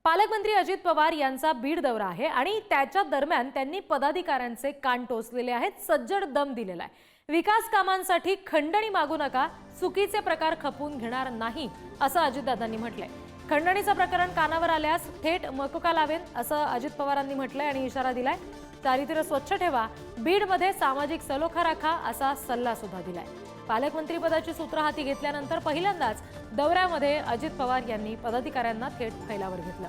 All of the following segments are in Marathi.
पालकमंत्री अजित पवार यांचा बीड दौरा आहे आणि त्याच्या दरम्यान त्यांनी पदाधिकाऱ्यांचे कान टोचलेले आहेत, सज्जड दम दिलेला आहे। विकास कामांसाठी खंडणी मागू नका, चुकीचे प्रकार खपवून घेणार नाही असं अजितदादांनी म्हटलंय। खंडणीचं प्रकरण कानावर आल्यास थेट मकोका लावेन असं अजित पवारांनी म्हटलंय आणि इशारा दिलाय। चारित्र्य स्वच्छ ठेवा, बीडमध्ये सामाजिक सलोखा राखा असा सल्ला सुद्धा दिलाय। पालकमंत्री पदाची सूत्र हाती घेतल्यानंतर पहिल्यांदाच दौऱ्यामध्ये अजित पवार यांनी पदाधिकाऱ्यांना थेट फैलावर घेतलं।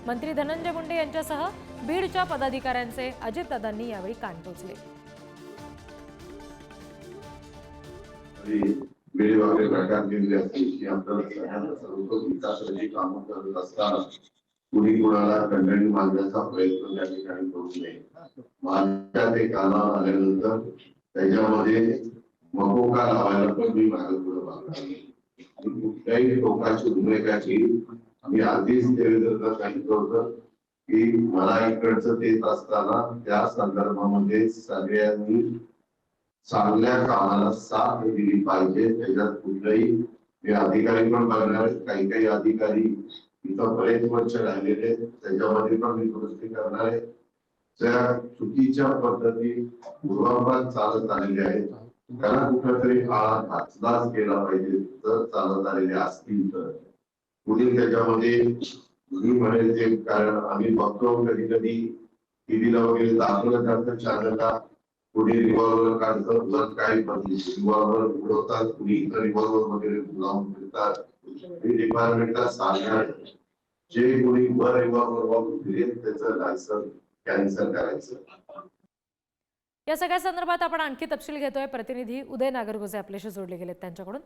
मंत्री धनंजय मुंडे यांच्यासह बीडच्या पदाधिकाऱ्यांचे अजितदादांनी यावेळी कान टोचले। वेळोवेळी प्रकार केलेले असतील की आपल्याला सगळ्यांना सर्व विकासाची कामं करत असताना कुणी कुणाला खंडणी मागण्याचा प्रयत्न त्या ठिकाणी करू नये। माझ्या ते कानावर आल्यानंतर त्याच्यामध्ये मकोका लावायला पण मी मागे पुढे मागणार नाही। कुठल्याही टोकाची भूमिकाची आम्ही आधीच देवेंद्रला सांगितलं होतं की मला इकडचं देत असताना त्या संदर्भामध्ये सगळ्यांनी चांगल्या कामाला साथ दिली पाहिजे। त्याच्यात कुठलाही हे अधिकारी पण बघणार, काही काही अधिकारी इथं बरेच वर्ष राहिलेले त्याच्यामध्ये पण मी दुरुस्ती करणार आहे। त्या चुकीच्या पद्धती पूर्वापार चालत आलेल्या आहेत, त्याला कुठेतरी आळा घातलाच गेला पाहिजे। जर चालत आलेले असतील तर पुढील त्याच्यामध्ये मी म्हणेल ते, कारण आम्ही बघतो कधी कधी टीव्हीला वगैरे दाखवलं जातं चॅनलला, कुणी रिव्हॉल्वर काढतं, जर काही रिव्हॉल्वर उडवतात, कुणी इतर रिव्हॉल्वर वगैरे लावून फिरतात। डिपार्टमेंटला सांगणार जे कुणी वर रिव्हॉल्वर वापरून फिरेल त्याचं लायसन्स कॅन्सल करायचं। या सगळ्या संदर्भात आपण आणखी तपशील घेतोय। प्रतिनिधी उदय नागरगोजे आपल्याशी जोडले गेलेत त्यांच्याकडून।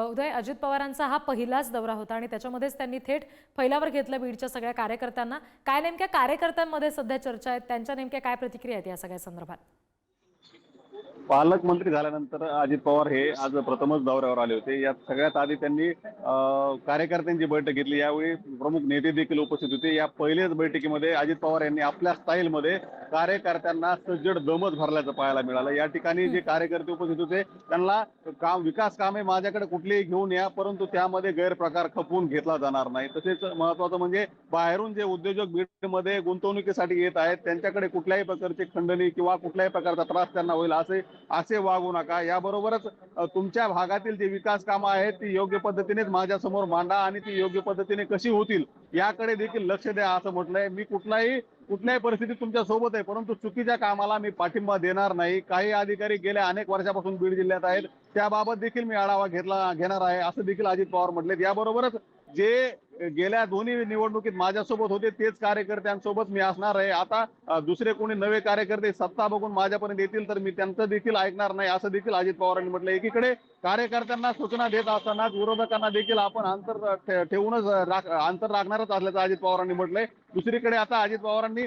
उदय, अजित पवारांचा हा पहिलाच दौरा होता आणि त्याच्यामध्येच त्यांनी थेट फैलावर घेतलं बीडच्या सगळ्या कार्यकर्त्यांना। काय नेमक्या कार्यकर्त्यांमध्ये सध्या चर्चा आहेत, त्यांच्या नेमक्या काय प्रतिक्रिया आहेत या सगळ्या संदर्भात? पालकमंत्री झाल्यानंतर अजित पवार हे आज प्रथमच दौऱ्यावर आले होते। यात सगळ्यात आधी त्यांनी कार्यकर्त्यांची बैठक घेतली। यावेळी प्रमुख नेते देखील उपस्थित होते। या पहिल्याच बैठकीमध्ये अजित पवार यांनी आपल्या स्टाईलमध्ये कार्यकर्त्यांना सज्जड दमच भरल्याचं पाहायला मिळालं। या ठिकाणी जे कार्यकर्ते उपस्थित होते त्यांना विकास कामे माझ्याकडे कुठलीही घेऊन या, परंतु त्यामध्ये गैरप्रकार खपवून घेतला जाणार नाही। तसेच महत्वाचं म्हणजे बाहेरून जे उद्योजक बीडमध्ये गुंतवणुकीसाठी येत आहेत त्यांच्याकडे कुठल्याही प्रकारची खंडणी किंवा कुठल्याही प्रकारचा त्रास त्यांना होईल असे वागू नका। याबरोबरच तुमच्या भागातील जे विकास कामं आहेत ती योग्य पद्धतीनेच माझ्या समोर मांडा आणि ती योग्य पद्धतीने कशी होतील याकडे देखील लक्ष द्या असं म्हटलंय। मी कुठल्याही परिस्थितीत तुमच्या सोबत आहे, परंतु चुकीच्या कामाला मी पाठिंबा देणार नाही। काही अधिकारी गेल्या अनेक वर्षापासून बीड जिल्ह्यात आहेत, त्याबाबत देखील मी आढावा घेणार आहे असं देखील अजित पवार म्हटलेत। याबरोबरच जे गेल्या दोन्ही निवडणुकीत माझ्यासोबत होते तेच कार्यकर्त्यांसोबत मी असणार आहे। आता दुसरे कोणी नवे कार्यकर्ते सत्ता बघून माझ्यापर्यंत येतील तर मी त्यांचं देखील ऐकणार नाही असं देखील अजित पवारांनी म्हटलं। एकीकडे कार्यकर्त्यांना सूचना देत असताना विरोधकांना देखील आपण अंतर राखणारच असल्याचं अजित पवारांनी म्हटलंय। दुसरीकडे आता अजित पवारांनी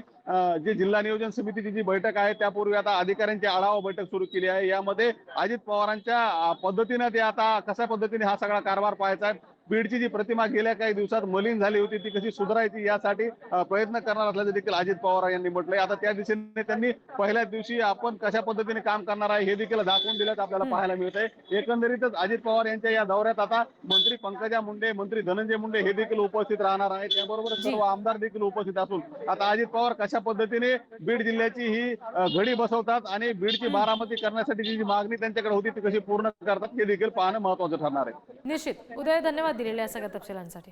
जे जिल्हा नियोजन समितीची जी बैठक आहे त्यापूर्वी आता अधिकाऱ्यांची आढावा बैठक सुरू केली आहे। यामध्ये अजित पवारांच्या पद्धतीने ते आता कशा पद्धतीने हा सगळा कारभार पाहायचा आहे, बीडची जी प्रतिमा गेल्या काही दिवसात मलिन झाली होती ती कशी सुधारायची यासाठी प्रयत्न करणार असल्याचं देखील अजित पवार यांनी म्हटलंय। आता त्या दिशेने त्यांनी पहिल्याच दिवशी आपण कशा पद्धतीने काम करणार आहे हे देखील दाखवून दिल्याचं आपल्याला पाहायला मिळतंय। एकंदरीतच अजित पवार यांच्या या दौऱ्यात आता मंत्री पंकजा मुंडे, मंत्री धनंजय मुंडे हे देखील उपस्थित राहणार आहेत। त्याबरोबर सर्व आमदार देखील उपस्थित असून आता अजित पवार कशा पद्धतीने बीड जिल्ह्याची ही घडी बसवतात आणि बीडची बारामती करण्यासाठी जी मागणी त्यांच्याकडे होती ती कशी पूर्ण करतात हे देखील पाहणं महत्त्वाचं ठरणार आहे। निश्चित उदय, धन्यवाद दिलेल्या सगळ्या तपशिलांसाठी।